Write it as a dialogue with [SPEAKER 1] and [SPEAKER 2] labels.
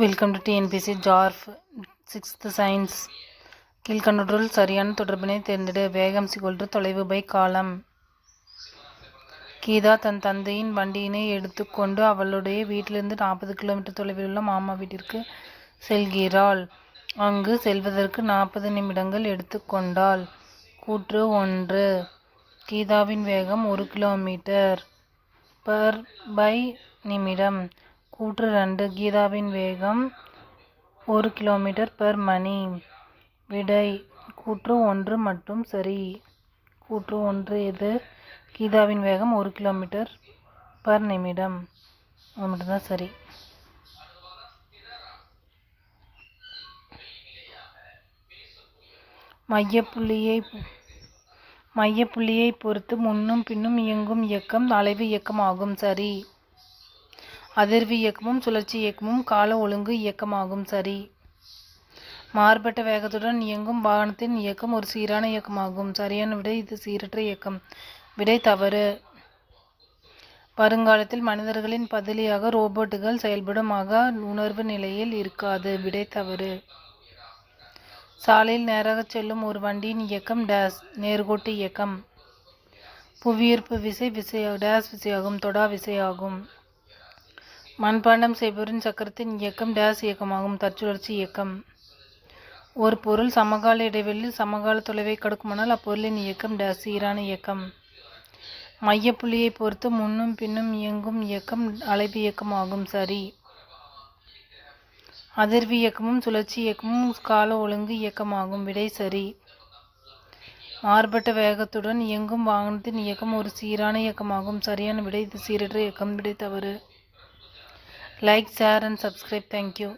[SPEAKER 1] Welcome to TNPSC ஜார்ஃப் 6th science. கீழ்கண்டொன்றில் சரியான தொடர்பினை தேர்ந்தெடு. வேகம் தொலைவு பை காலம். கீதா தன் தந்தையின் வண்டியினை எடுத்துக்கொண்டு அவளுடைய வீட்டிலிருந்து 40 கிலோமீட்டர் தொலைவில் உள்ள மாமா வீட்டிற்கு செல்கிறாள். அங்கு செல்வதற்கு 40 நிமிடங்கள் எடுத்துக்கொண்டாள். கூற்று 1. கீதாவின் வேகம் 1 கிலோமீட்டர் பை நிமிடம். கூற்று 2. கீதாவின் வேகம் 1 கிலோமீட்டர் பெர் மணி. விடை கூற்று 1 மட்டும் சரி. கூற்று 1 எது? கீதாவின் வேகம் 1 கிலோமீட்டர் பர் நிமிடம். அது மட்டும்தான் சரி. மையப்புள்ளியை பொறுத்து முன்னும் பின்னும் இயங்கும் இயக்கம் அலைவு இயக்கம் ஆகும். சரி. அதிர்வு இயக்கமும் சுழற்சி இயக்கமும் கால ஒழுங்கு இயக்கமாகும். சரி. மாறுபட்ட வேகத்துடன் இயங்கும் வாகனத்தின் இயக்கம் ஒரு சீரான இயக்கமாகும். சரியான விடை இது சீரற்ற இயக்கம். விடை தவறு. வருங்காலத்தில் மனிதர்களின் பதிலியாக ரோபோட்டுகள் செயல்படும் உணர்வு நிலையில் இருக்காது. விடை தவறு. சாலையில் நேராக செல்லும் ஒரு வண்டியின் இயக்கம் டேஸ் நேர்கோட்டு இயக்கம். புவியீர்ப்பு விசை டேஸ் விசையாகும் தொடா விசையாகும். மண்பாண்டம் செய்பவரின் சக்கரத்தின் இயக்கம் டேஸ் இயக்கமாகும் தற்சுழற்சி இயக்கம். ஒரு பொருள் சமகால இடைவெளியில் சமகால தொலைவை கடக்குமானால் அப்பொருளின் இயக்கம் டேஸ் சீரான இயக்கம். மையப்புள்ளியை பொறுத்து முன்னும் பின்னும் இயங்கும் இயக்கம் அலைவு இயக்கம் ஆகும். சரி. அதிர்வு இயக்கமும் சுழற்சி இயக்கமும் கால ஒழுங்கு இயக்கமாகும். விடை சரி. மாறுபட்ட வேகத்துடன் இயங்கும் வாகனத்தின் இயக்கம் ஒரு சீரான இயக்கமாகும். சரியான விடை இது சீரற்ற இயக்கம். விடை தவறு. Like, share and subscribe. Thank you.